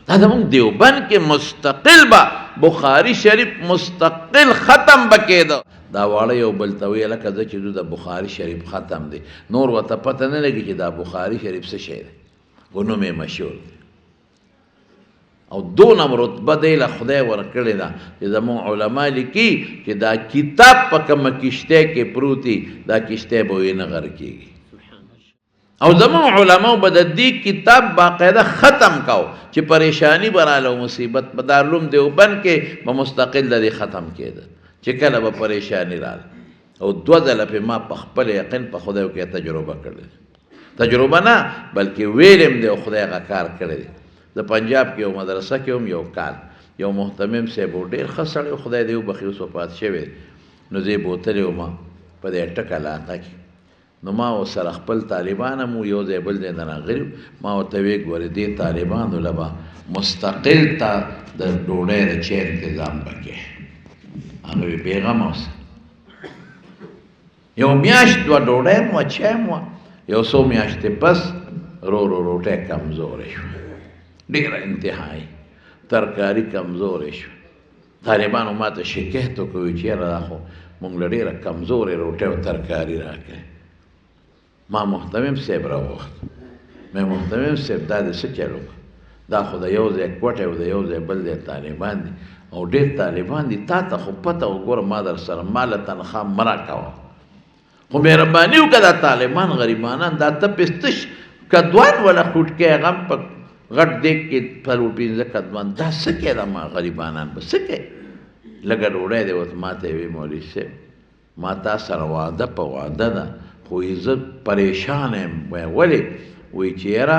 دا زمونږ دیوبند کې مستقل به بخاري شریف مستقل ختم به کېده. دا واړه یو بل ته ویې لکه زه چې د بخاري شریف ختم دی، نور ورته پته نه لګي چې دا بخاري شریف څه شی دی، خو نوم یې مشهور دی. او دونه رتبه دی له خدای ورکړې ده چې زمونږ علما لیکي چې دا کتاب په کومه کشتۍ کې پروت دی، دا کشتۍ به یې نه غر کېږي. او زمونږ علماو به د دې کتاب باقاعده ختم کو چې پریشانی به راله او مصیبت په دارالعلوم دیوبند کې به مستقل د دې ختم کېده چې کله به پریشانی راله. او 2 ځله پې ما په خپل یقین په خدای کې تجربه کړې، تجربه نه بلکې ویلم دی او خدای هغه کار کړی دی. د پنجاب کې یو مدرسه کې هم یو کال یو محتمم صاحب و ډېر ښه سړی، خدای دې وبخي اوس وفات شوی، نو زه یې بوتلی وم په دې ټک علاقه کې. نو ما ورسره خپل طالبان هم یو ځای بل ځای نه راغلي، ما ورته ویې ګورې دې طالبانو له به مستقل ته د ډوډۍ د چای انتظام به کې. هغه وی بېغمه اوسه، یو میاشت 2 ډوډۍ هم وه چای هم وه، یو څو میاشتې پس رو روټۍ کمزورې شوه، ډېره انتهایي ترکاري کمزورې شوه. طالبانو ما ته شکایت وکړ چې یاره دا خو مونږ له ډېره کمزورې روټۍ او ترکاري راکړې. ما محتمم صاحب راوغوښت، مې محتمم صاحب دا دې څه چل وکړه، دا خو د یو ځای کوټه او د یو ځای بل ځای طالبان دي او ډېر طالبان دي، تا ته خو پته وګوره ما در سره ماله تنخواه مه راکوه، خو مهرباني وکړه دا طالبان غریبانان دا ته پې تش کدوان ولا خوټکی هغه هم په غټ دیګ کې 4-5 کدوان دا څه کوي دا ما غریبانان به څه کوي؟ لږه ډوډۍ دی اوس ما ته یې ویې مولوي صاحب ما تا سره واده په واده ده، خو زه پریشان یم. ولې؟ وایي چې یاره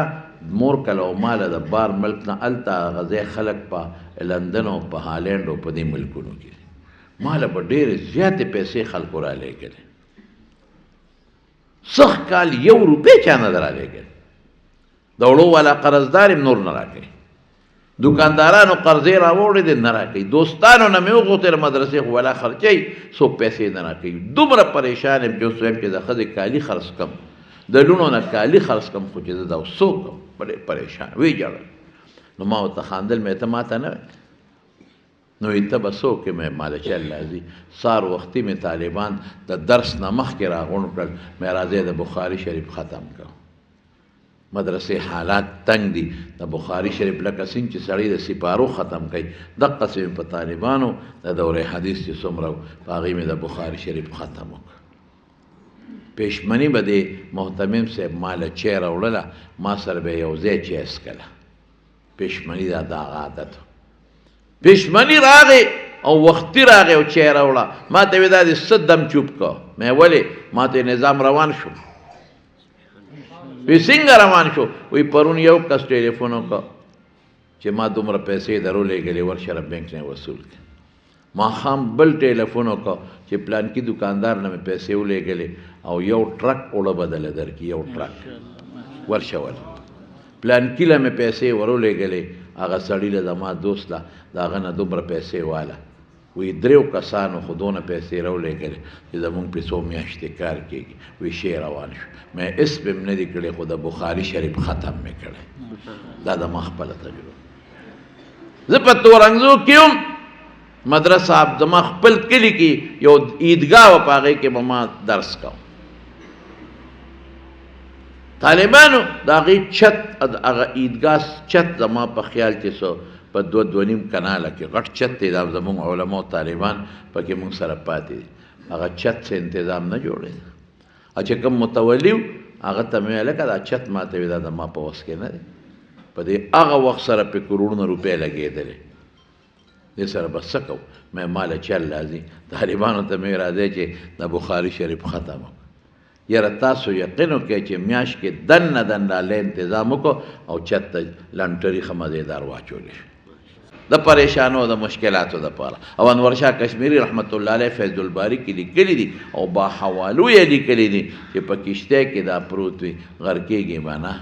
مور کله او ماله د بار ملک نه هلته هغه ځای خلک په لندن او په هالینډ او په دې ملکونو کې ماله به ډېرې زیاتې پیسې خلکو رالیږلې، سخت کال 1 روپۍ چا نه ده رالیږلې، د وړو والا قرضدار یې نور نه راکوي، دکاندارانو قرضې راوړې دي نه راکوي، دوستانو نه مې وغوښتل مدرسې خو ولا خرچوي څوک پیسې نه راکوي. دومره پریشان یم چې اوس وایم چې د ښځې کالي خرڅ کړم، د لوڼو نه کالي خرڅ کړم، خو چې زه دا اوس څه وکړم؟ ډېر پریشان ویې ژړل. نو ما ورته خاندل، مې ته ما ته نه وایې؟ نو وایي ته به څه وکړې؟ مې ماله چې الله ځي سهار وختي مې طالبان د درس نه مخکې راغونډ کړل، مې راځئ د بخاري شریف ختم کړ. مدرسې حالات تنگ دي، د بخاري شریف لکه څنګه چې سړی د سپارو ختم کوي دقسې مې په طالبانو د دورې حدیث چې څومره و په هغې مې د بخاري شریف ختم وکړ. پېشمني به دې محتمم صاحب ما له چای راوړله، ما سره به یو ځای چای څکله، پېشمني دا د هغه عادت و. پېشمني راغې او وختي راغې او چای راوړه، ما ته ویې دا دې څه دم چوپ کړه؟ مې ولې؟ ما ته نظام روان شو. وی څنګه روان شو؟ وی پرون یو کس ټلیفون وکړه چې ما دومره پیسې درولېږلې ورشه بینک نه وصول کړه. ماښام بل ټلیفون وکړه چې پلانکي دکاندار نه مې پیسې ولېږلې او یو ټرک اوړه بدله درکړي، یو ټرک ورشه ول پلانکي له مې پیسې ورولېږلې، هغه سړي له زما دوست له د هغه نه دومره پیسې واله. وی 3 کسانو خو دونه پیسې راولېږلې چې زمونږ پې څو میاشتې کار کېږي. وی شی روان شو، مې اس پې م نه دي کړی خو د بخاري شریف ختم مې کړی. دا د ما خپله تجربه. زه په تورنګزو کې هم مدرسه زما خپل کلي کې یو عیدګاه وه، په هغې کې به ما درس کوم. طالبانو د هغې چت هغه عیدګاه چت زما په خیال کې څه په 2-2.5 کناله کې غټ چت دی، دا زمونږ علما او طالبان پکې مونږ سره پاتې دي، هغه چت څه انتظام نه جوړېده. او چې کوم متولي و هغه ته مې ویل لکه دا چت ما ته وي دا زما په وس کې نه دی، په دې هغه وخت سره پې کروڑونه روپۍ لګېدلې، دې سره به څه کوو؟ مې ماله چل راځي طالبانو ته مې راځئ چې د بخاري شریف ختم وکړو. یاره تاسو یقین وکړئ چې میاشت کې دننه ډالۍ انتظام وکړو او چت ته لنټري ښه مزېدار واچولی شو د پریشانو د مشکلاتو دپاره. او انور شاه کشمیري رحمت الله علیه فیض الباري کې لیکلي دي او با حوالو یې لیکلي دي چې په کشتۍ کې دا پروت وي غر کېږي به نه،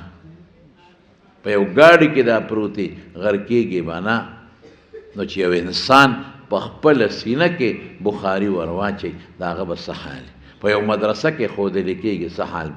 په یو ګاډي کې دا پروت وي غر کېږي به نه. نو چې یو انسان په خپله سینه کې بخاري ور واچوي د هغه به څه حال، په یو مدرسه کې ښودلی کېږي څه حال.